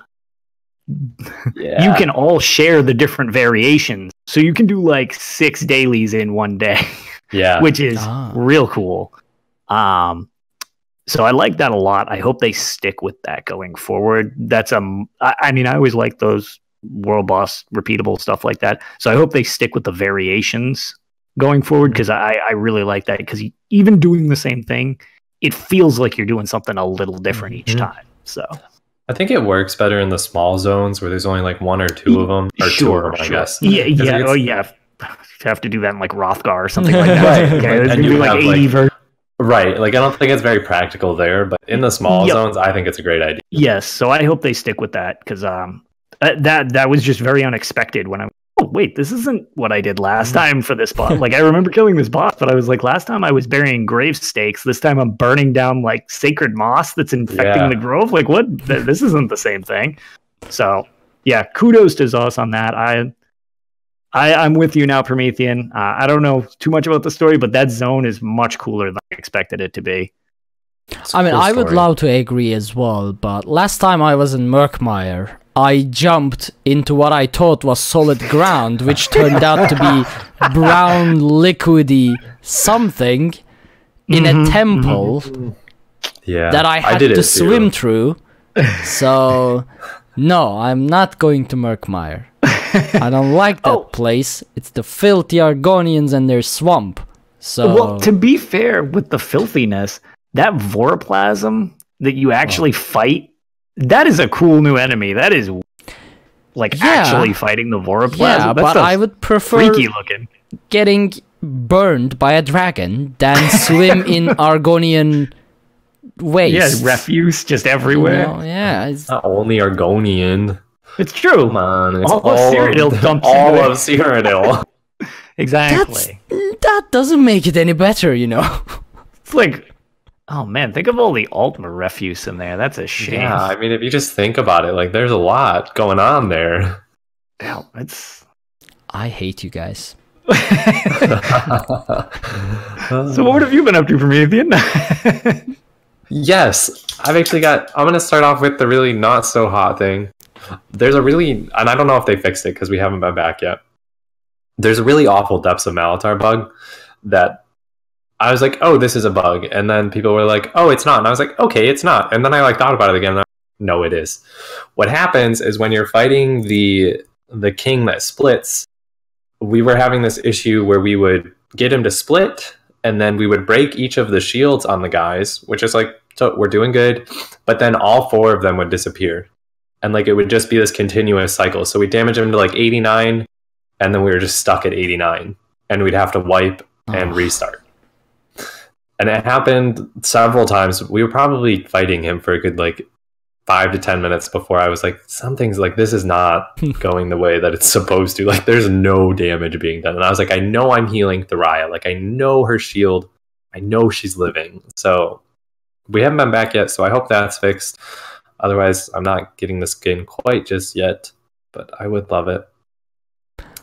you can all share the different variations. So you can do like 6 dailies in one day, which is real cool. So I like that a lot. I hope they stick with that going forward. That's I mean, I always like those world boss repeatable stuff like that. So I hope they stick with the variations going forward, because I really like that, because even doing the same thing, it feels like you're doing something a little different each time. So I think it works better in the small zones where there's only like 1 or 2 of them, or 2 of them, I guess. You have to do that in like Hrothgar or something like that. Okay, there's gonna be like 80 versions. Right, like I don't think it's very practical there, but in the small zones, I think it's a great idea. Yes, so I hope they stick with that, because that was just very unexpected when oh, wait, this isn't what I did last time for this boss. Like, I remember killing this boss, but I was like, last time I was burying grave stakes. This time I'm burning down, like, sacred moss that's infecting the grove. Like, what? This isn't the same thing. So, yeah, kudos to Zos on that. I'm with you now, Promethean. I don't know too much about the story, but that zone is much cooler than I expected it to be. I mean, I would love to agree as well, but last time I was in Murkmire, I jumped into what I thought was solid ground, which turned out to be brown, liquidy something in a temple that I had to swim through. So, no, I'm not going to Murkmire. I don't like that place. It's the filthy Argonians and their swamp. So, well, to be fair with the filthiness, that Voroplasm that you actually fight, that is a cool new enemy. That is like actually fighting the Voroplasm. Yeah, but I would prefer freaky looking getting burned by a dragon than swim in Argonian waste. Yeah, refuse just everywhere. You know, yeah, it's not only Argonian. It's true. Come on, it's all of Cyrodiil dumps all of Cyrodiil. Exactly. That doesn't make it any better, you know. It's like, oh man, think of all the Altmer refuse in there. That's a shame. Yeah, I mean, if you just think about it, like, there's a lot going on there. Yeah, it's. I hate you guys. So what have you been up to, Promethean? Yes, I've actually got. I'm gonna start off with the really not so hot thing. There's a really, and I don't know if they fixed it because we haven't been back yet. There's a really awful Depths of Malatar bug that I was like, oh, this is a bug. And then people were like, oh, it's not. And I was like, okay, it's not. And then I like thought about it again. And I was like, no, it is. What happens is when you're fighting the king that splits, we were having this issue where we would get him to split and then we would break each of the shields on the guys, which is like, so we're doing good. But then all 4 of them would disappear. And like it would just be this continuous cycle. So we damage him to like 89, and then we were just stuck at 89, and we'd have to wipe and restart. And it happened several times. We were probably fighting him for a good like 5 to 10 minutes before I was like, something's like, this is not going the way that it's supposed to. Like, there's no damage being done. And I was like, I know I'm healing Thariah. Like, I know her shield. I know she's living. So we haven't been back yet, so I hope that's fixed. Otherwise, I'm not getting the skin quite just yet, but I would love it.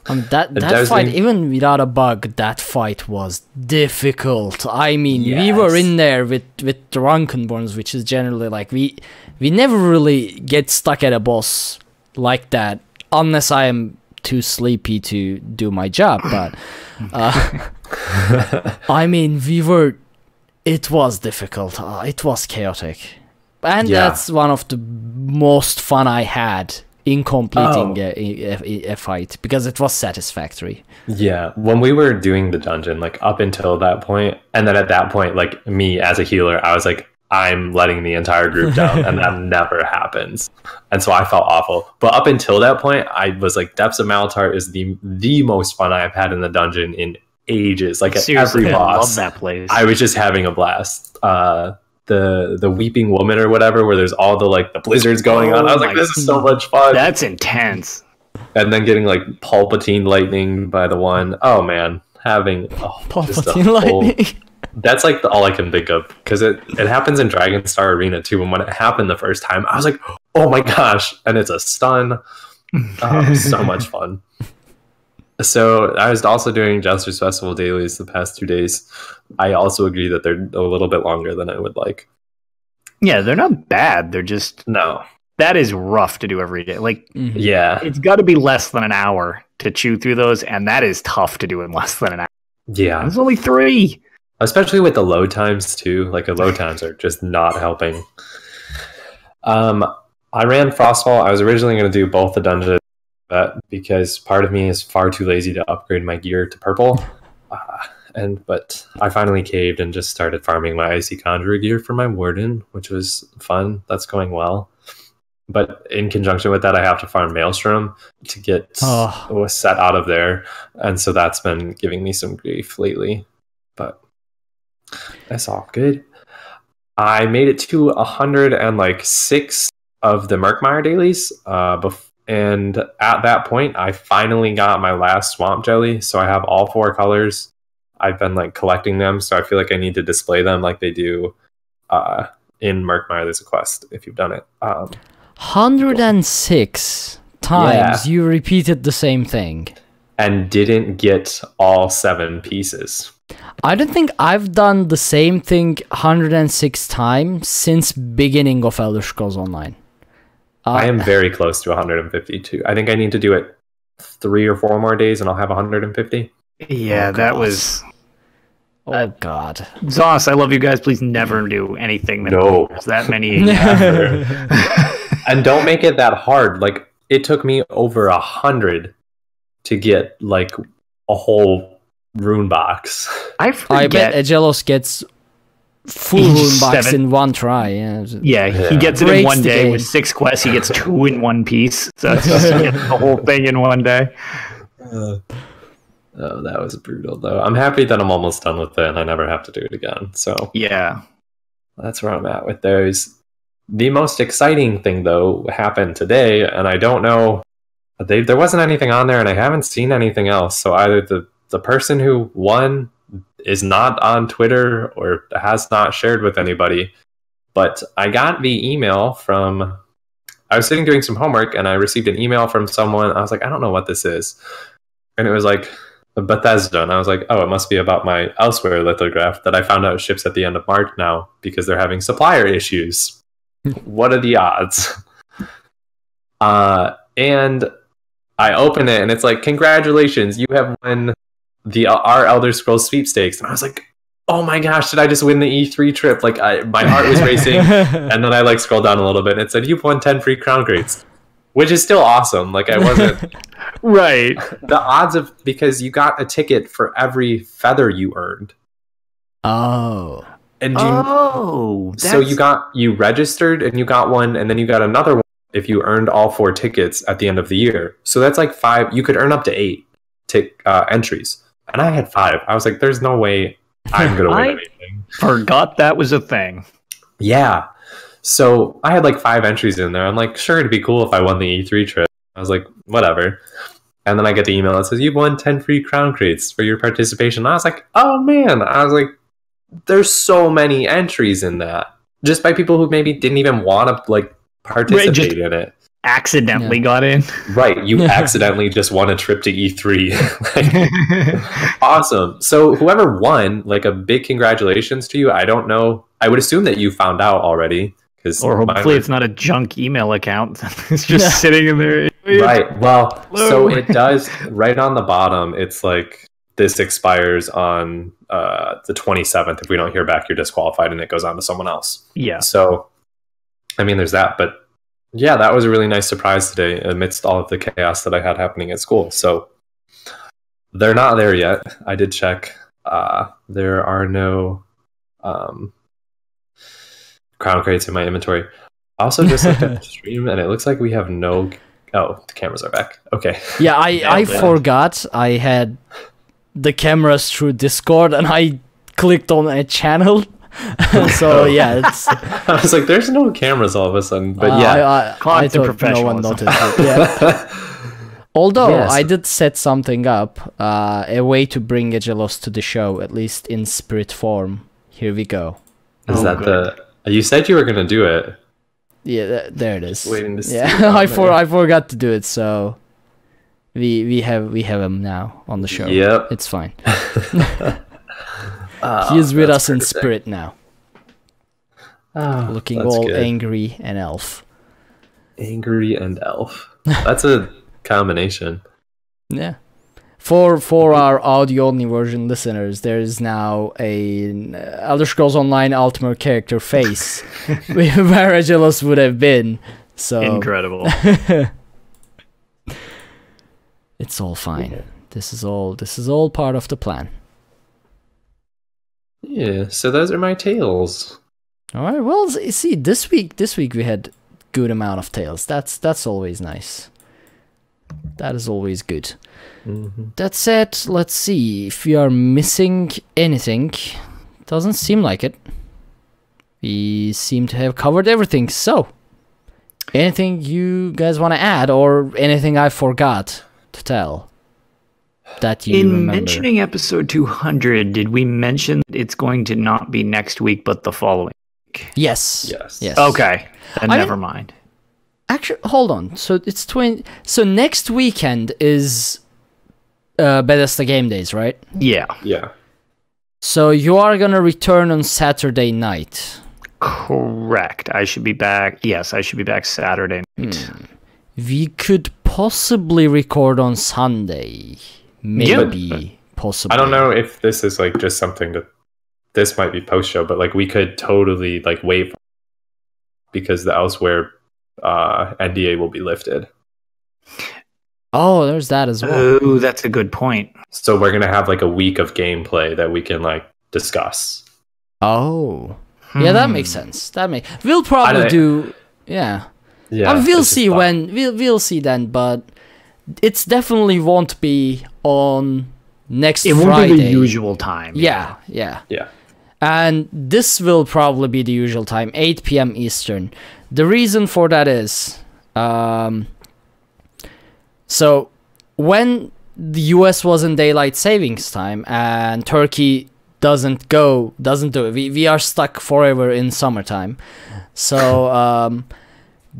That fight, even without a bug, that fight was difficult. I mean, we were in there with Drunkenborns, which is generally like, we never really get stuck at a boss like that, unless I am too sleepy to do my job, but I mean, it was difficult. It was chaotic. And that's one of the most fun I had in completing a fight, because it was satisfactory. Yeah, when we were doing the dungeon, like up until that point, and then at that point, like me as a healer, I was like, I'm letting the entire group down, and that never happens. And so I felt awful. But up until that point, I was like, Depths of Malatar is the most fun I've had in the dungeon in ages. Like at every boss, I love that place. I was just having a blast. The Weeping Woman or whatever, where there's all the blizzards going on. I was like, this is so much fun. That's intense. And then getting like Palpatine lightning by the one. Oh man, having Palpatine lightning. That's like all I can think of, because it happens in Dragonstar Arena too. And when it happened the first time, I was like, oh my gosh! And it's a stun. So much fun. So I was also doing Jester's Festival dailies the past 2 days. I also agree that they're a little bit longer than I would like. Yeah, they're not bad. They're just that is rough to do every day. Like, yeah, it's got to be less than an hour to chew through those, and that is tough to do in less than an hour. Yeah, there's only 3, especially with the load times too. Like the load times are just not helping. I ran Frostfall. I was originally going to do both the dungeons. Because part of me is far too lazy to upgrade my gear to purple, but I finally caved and just started farming my Icy Conjurer gear for my Warden, which was fun. That's going well. But in conjunction with that, I have to farm Maelstrom to get set out of there, and so that's been giving me some grief lately. But that's all good. I made it to 106 of the Murkmire dailies And at that point, I finally got my last swamp jelly. So I have all 4 colors. I've been like collecting them. So I feel like I need to display them like they do in Murkmire. There's a quest if you've done it. 106 times you repeated the same thing. And didn't get all 7 pieces. I don't think I've done the same thing 106 times since beginning of Elder Scrolls Online. I am very close to 152. I think I need to do it 3 or 4 more days and I'll have 150. Yeah, that was... Oh, God. Zoss, I love you guys. Please never do anything that requires that many. And don't make it that hard. Like, it took me over 100 to get, like, a whole rune box. I bet Aggelos gets full rune box in one try. Yeah, he gets it in one day with 6 quests. He gets 2 in one piece. So it's just to get the whole thing in one day. Oh, that was brutal, though. I'm happy that I'm almost done with it and I never have to do it again. So yeah, that's where I'm at with those. The most exciting thing, though, happened today, and I don't know. There wasn't anything on there, and I haven't seen anything else. So either the person who won is not on Twitter or has not shared with anybody. But I got the email from... I was sitting doing some homework, and I received an email from someone. I was like, I don't know what this is. And it was like... Bethesda, and I was like, oh, it must be about my Elsewhere lithograph that I found out ships at the end of March now because they're having supplier issues. What are the odds? And I open it and it's like, congratulations, you have won our Elder Scrolls sweepstakes. And I was like, oh my gosh, did I just win the E3 trip? Like my heart was racing. And then I like scrolled down a little bit and it said, you've won 10 free crown crates. Which is still awesome. Like I wasn't right. The odds of, because you got a ticket for every feather you earned. Oh. And so you registered and you got one, and then you got another one if you earned all 4 tickets at the end of the year. So that's like 5. You could earn up to 8 entries, and I had 5. I was like, "There's no way I'm gonna win anything." Forgot that was a thing. Yeah. So I had like 5 entries in there. I'm like, sure, it'd be cool if I won the E3 trip. I was like, whatever. And then I get the email that says, you've won 10 free crown crates for your participation. And I was like, oh man. I was like, there's so many entries in that. Just by people who maybe didn't even want to like participate in it. Accidentally got in. Right. You accidentally just won a trip to E3. Like, awesome. So whoever won, like a big congratulations to you. I don't know. I would assume that you found out already. Or hopefully it's not a junk email account. It's just sitting in there. Right. Well, so it does right on the bottom. It's like this expires on the 27th. If we don't hear back, you're disqualified, and it goes on to someone else. Yeah. So, I mean, there's that. But yeah, that was a really nice surprise today amidst all of the chaos that I had happening at school. So they're not there yet. I did check. There are no... crown crates in my inventory. I also just looked at the stream and it looks like we have no... Oh, the cameras are back. Okay. Yeah, I forgot I had the cameras through Discord and I clicked on a channel. So yeah, it's... I was like, there's no cameras all of a sudden. But yeah, I thought no one noticed it. Yeah. Although I did set something up, a way to bring Aggelos to the show, at least in spirit form. Here we go. Is that good. You said you were going to do it. Yeah, there it is. Waiting to see. Yeah, I forgot to do it, so we have him now on the show. Yep. It's fine. He is with us in spirit now. Looking all good. Angry and elf. Angry and elf. That's a combination. Yeah. For our audio-only version listeners, there is now a Elder Scrolls Online Ultimate character face where Aggelos would have been. So incredible. It's all fine. Yeah. This is all part of the plan. Yeah. So those are my tales. All right. Well, see, this week we had good amount of tales. That's always nice. That is always good. Mm-hmm. That said, let's see if we are missing anything. Doesn't seem like it. We seem to have covered everything. So, Anything you guys want to add, or anything I forgot to tell that you remember? Mentioning episode 200, did we mention that it's going to not be next week, but the following week? Yes. Okay, then never mind. Actually, hold on. So it's So next weekend is Bethesda Game Days, right? Yeah. So you are gonna return on Saturday night. Correct. I should be back. Yes, I should be back Saturday night. We could possibly record on Sunday. Maybe. Possibly. I don't know if this is like just something that this might be post show, but like we could totally like wait because the Elsewhere NDA will be lifted. Oh, there's that as well. Oh, that's a good point. So we're gonna have like a week of gameplay that we can like discuss. Oh. Yeah, that makes sense. We'll probably do. Yeah. We'll see when. We'll see then, but it's definitely won't be on next Friday. It won't be the usual time. Yeah. And this will probably be the usual time, 8 p.m. Eastern. The reason for that is, so when the US was in daylight savings time and Turkey doesn't do it. We are stuck forever in summertime. So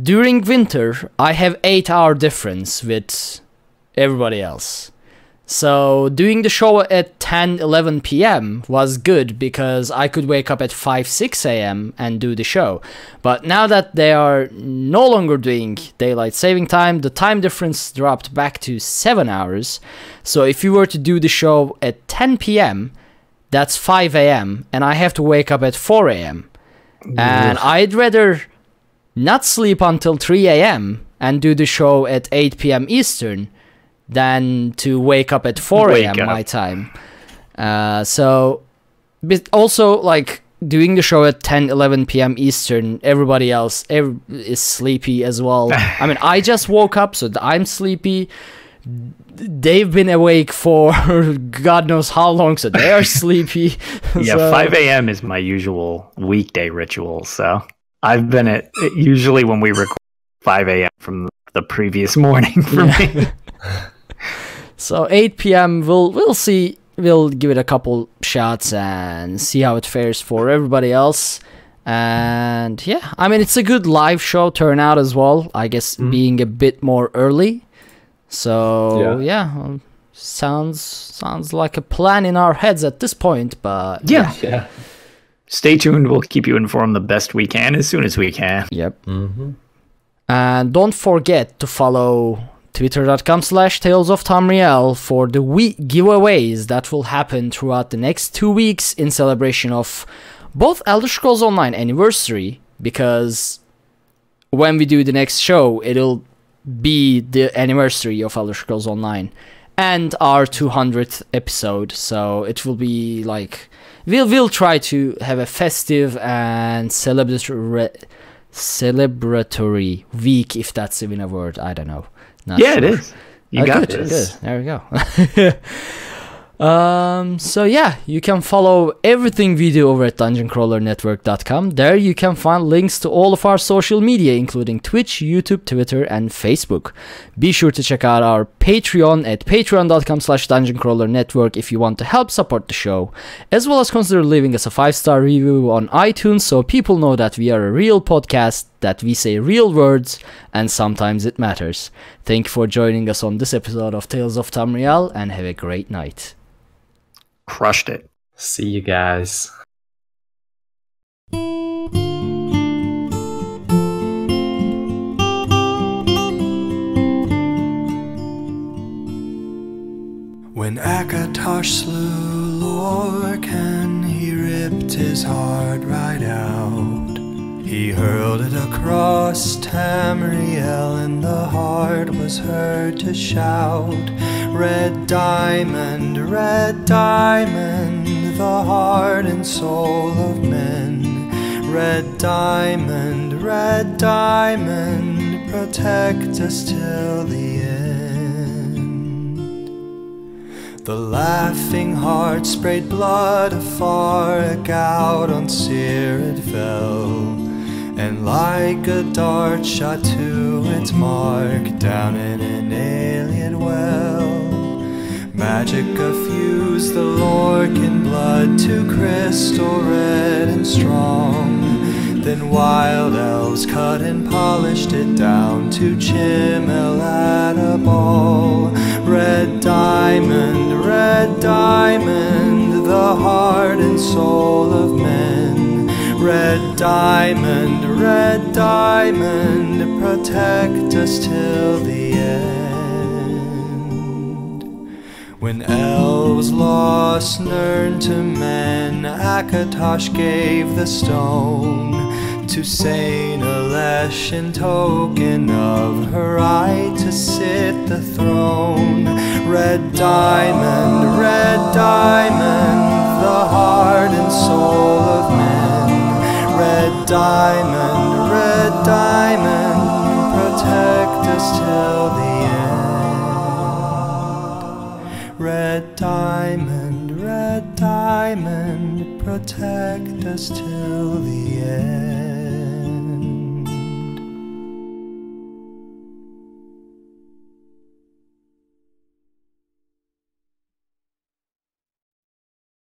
during winter, I have 8-hour difference with everybody else. So doing the show at 10, 11 p.m. was good because I could wake up at 5, 6 a.m. and do the show. But now that they are no longer doing daylight saving time, the time difference dropped back to 7 hours. So if you were to do the show at 10 p.m., that's 5 a.m. and I have to wake up at 4 a.m. And I'd rather not sleep until 3 a.m. and do the show at 8 p.m. Eastern than to wake up at 4 a.m. my time. So, but also, like, doing the show at 10, 11 p.m. Eastern, everybody else is sleepy as well. I mean, I just woke up, so I'm sleepy. They've been awake for God knows how long, so they are sleepy. Yeah, so 5 a.m. is my usual weekday ritual, so I've been at usually when we record 5 a.m. from the previous morning for me. So 8 p.m. we'll see. We'll give it a couple shots and see how it fares for everybody else. And yeah, I mean, it's a good live show turnout as well, I guess, being a bit more early. So yeah, sounds like a plan in our heads at this point, but yeah. Stay tuned. We'll keep you informed the best we can as soon as we can. Yep. And don't forget to follow twitter.com/Tales of Tamriel for the week giveaways that will happen throughout the next 2 weeks in celebration of both Elder Scrolls Online anniversary, because when we do the next show, it'll be the anniversary of Elder Scrolls Online and our 200th episode, so it will be like we'll try to have a festive and celebratory week, if that's even a word. I don't know. Not sure. It is. You got this. Good. There we go. So yeah, you can follow everything we do over at dungeoncrawlernetwork.com. There you can find links to all of our social media, including Twitch, YouTube, Twitter, and Facebook. Be sure to check out our Patreon at patreon.com/dungeoncrawlernetwork if you want to help support the show, as well as consider leaving us a 5-star review on iTunes so people know that we are a real podcast, that we say real words, and sometimes it matters. Thank you for joining us on this episode of Tales of Tamriel, and have a great night. Crushed it. See you guys. When Akatosh slew Lorcan, he ripped his heart right out. He hurled it across Tamriel, and the heart was heard to shout, red diamond, the heart and soul of men. Red diamond, protect us till the end. The laughing heart sprayed blood afar, a gout on Seer it fell, and like a dart shot to its mark down in an alien well. Magicka fused the Lorcan blood to crystal red and strong. Then wild elves cut and polished it down to chimel at a ball. Red diamond, the heart and soul of men. Red diamond, protect us till the end. When elves lost Nirn to men, Akatosh gave the stone to Saint Alesh in token of her right to sit the throne. Red diamond, the heart and soul of men. Red diamond, protect us till the end. Red diamond, protect us till the end.